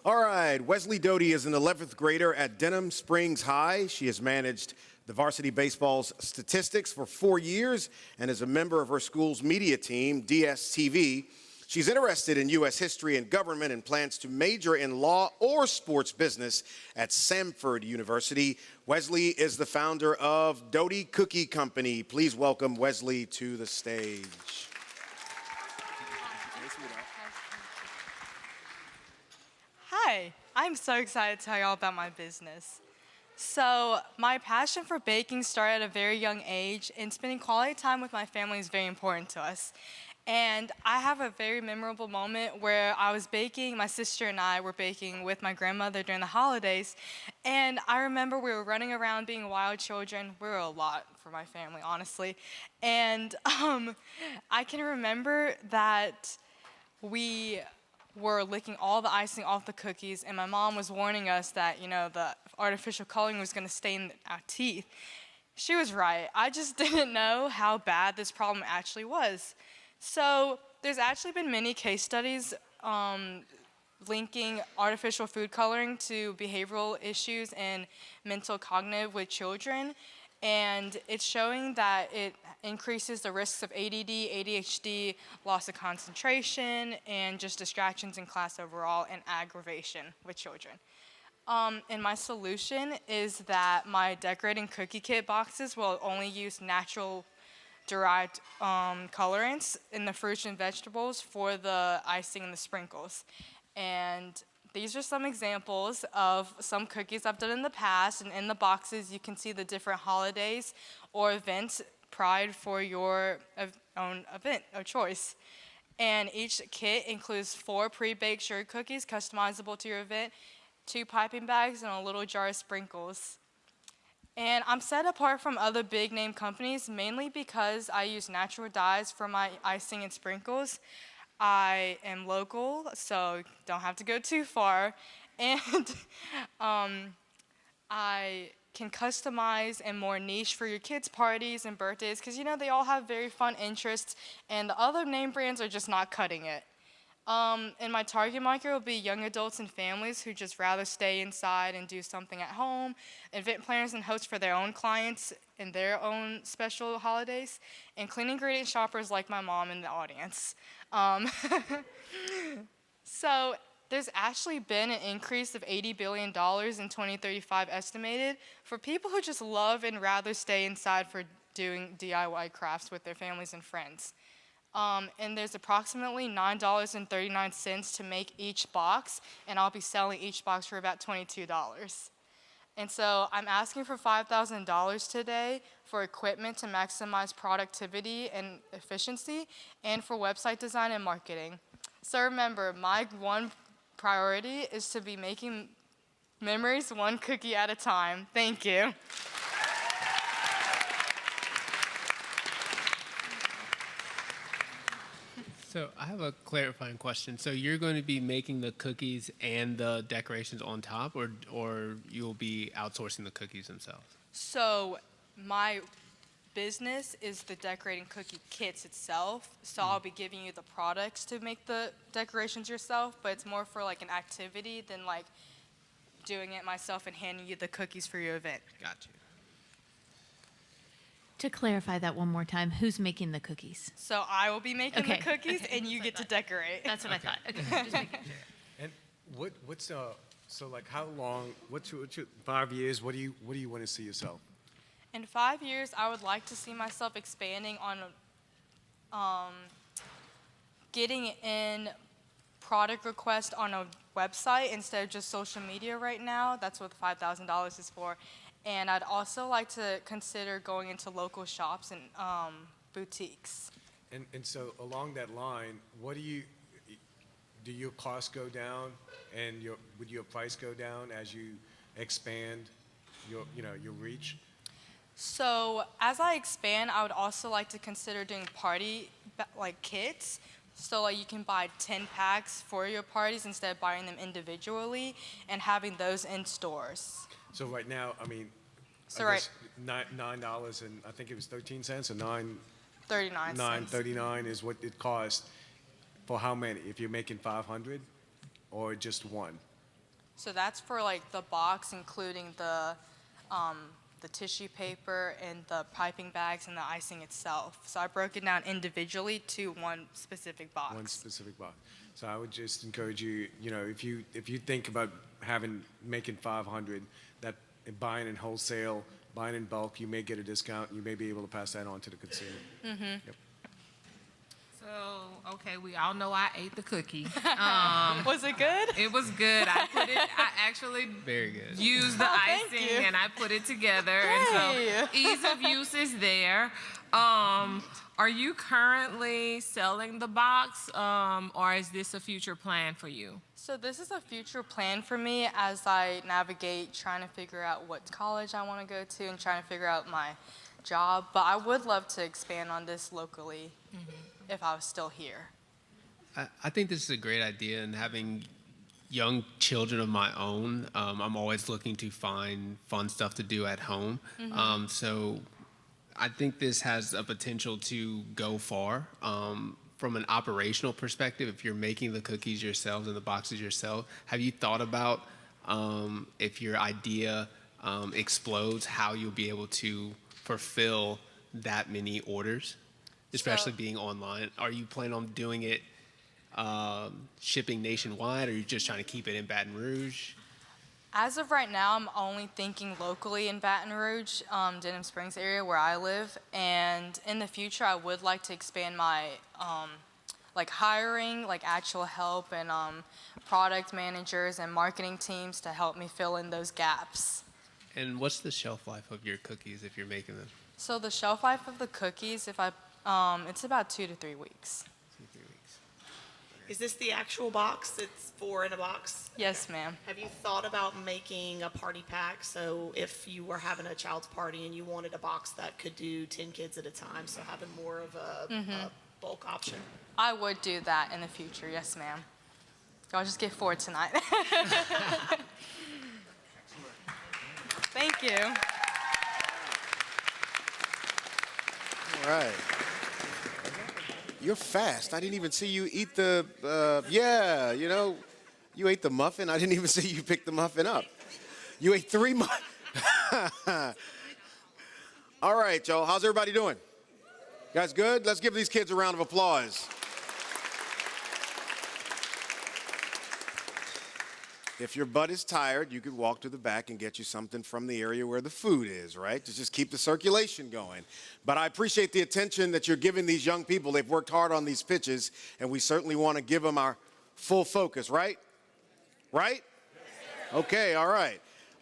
All right, Wesley Doughty is an 11th grader at Denham Springs High. She has managed the varsity baseball's statistics for 4 years and is a member of her school's media team, DSTV. She's interested in U.S. history and government and plans to major in law or sports business at Samford University. Wesley is the founder of Doughty Cookie Company. Please welcome Wesley to the stage. Hi, I'm so excited to tell you all about my business. So, my passion for baking started at a very young age, and spending quality time with my family is very important to us. And I have a very memorable moment where I was baking, my sister and I were baking with my grandmother during the holidays, and I remember we were running around being wild children. We were a lot for my family, honestly. And I can remember that we were licking all the icing off the cookies, and my mom was warning us that, the artificial coloring was going to stain our teeth. She was right. I just didn't know how bad this problem actually was. So there's actually been many case studies linking artificial food coloring to behavioral issues and mental cognitive with children. And it's showing that it increases the risks of ADD, ADHD, loss of concentration, and just distractions in class overall, and aggravation with children. And my solution is that my decorating cookie kit boxes will only use natural derived colorants in the fruits and vegetables for the icing and the sprinkles. And these are some examples of some cookies I've done in the past, and in the boxes you can see the different holidays or events primed for your own event of choice. And each kit includes 4 pre-baked sugar cookies customizable to your event, 2 piping bags, and a little jar of sprinkles. And I'm set apart from other big name companies mainly because I use natural dyes for my icing and sprinkles. I am local, so don't have to go too far. And I can customize and more niche for your kids' parties and birthdays because, they all have very fun interests, and the other name brands are just not cutting it. And my target market will be young adults and families who just rather stay inside and do something at home, event planners and hosts for their own clients and their own special holidays, and clean ingredient shoppers like my mom in the audience. So there's actually been an increase of $80 billion in 2035 estimated for people who just love and rather stay inside for doing DIY crafts with their families and friends. And there's approximately $9.39 to make each box, and I'll be selling each box for about $22. And so I'm asking for $5,000 today for equipment to maximize productivity and efficiency, and for website design and marketing. So remember, my one priority is to be making memories one cookie at a time. Thank you. So I have a clarifying question. So you're going to be making the cookies and the decorations on top, or you'll be outsourcing the cookies themselves? So my business is the decorating cookie kits itself. So I'll be giving you the products to make the decorations yourself, but it's more for like an activity than like doing it myself and handing you the cookies for your event. Got you. To clarify that one more time, who's making the cookies? So I will be making the cookies, Okay. and you get to decorate. That's what I thought. Okay, just making sure. And what's so like how long? What's your 5 years? What do you want to see yourself? In 5 years, I would like to see myself expanding on getting in product requests on a website instead of just social media right now. That's what the $5,000 is for. And I'd also like to consider going into local shops and boutiques. And so along that line, do your costs go down, and would your price go down as you expand your reach? So as I expand, I would also like to consider doing party kits. So like you can buy 10 packs for your parties instead of buying them individually, and having those in stores. So right now, I mean, So I right, guess $9 and I think it was 13 cents or 39 cents. $9.39 is what it costs for how many? If you're making 500 or just one? So that's for like the box, including the tissue paper and the piping bags and the icing itself. So I broke it down individually to one specific box. One specific box. So I would just encourage you, you know, if you think about making 500, that buying in wholesale, buying in bulk, you may get a discount. You may be able to pass that on to the consumer. Yep. So, okay, we all know I ate the cookie. Was it good? It was good. I actually Very good. used the Thank icing you. and I put it together. And so Yay. ease of use is there. Are you currently selling the box, or is this a future plan for you? So this is a future plan for me as I navigate trying to figure out what college I want to go to and trying to figure out my job. But I would love to expand on this locally if I was still here. I think this is a great idea, and having young children of my own, I'm always looking to find fun stuff to do at home. So I think this has a potential to go far. From an operational perspective, if you're making the cookies yourselves and the boxes yourself, have you thought about if your idea explodes, how you'll be able to fulfill that many orders, especially being online? Are you planning on doing it shipping nationwide, or are you just trying to keep it in Baton Rouge? As of right now, I'm only thinking locally in Baton Rouge, Denham Springs area where I live. And in the future, I would like to expand my like hiring, like actual help and product managers and marketing teams to help me fill in those gaps. And what's the shelf life of your cookies if you're making them? So the shelf life of the cookies, it's about 2 to 3 weeks. 2 3 weeks. Is this the actual box? It's 4 in a box? Yes, ma'am. Have you thought about making a party pack? So if you were having a child's party and you wanted a box that could do 10 kids at a time, so having more of a bulk option? I would do that in the future. Yes, ma'am. Y'all just get 4 tonight. Thank you. All right. You're fast. I didn't even see you eat the, you ate the muffin. I didn't even see you pick the muffin up. You ate 3 muffins. All right, y'all. How's everybody doing? You guys good? Let's give these kids a round of applause. If your butt is tired, you could walk to the back and get you something from the area where the food is, right? To just keep the circulation going. But I appreciate the attention that you're giving these young people. They've worked hard on these pitches, and we certainly want to give them our full focus, right? Right? Okay, all right.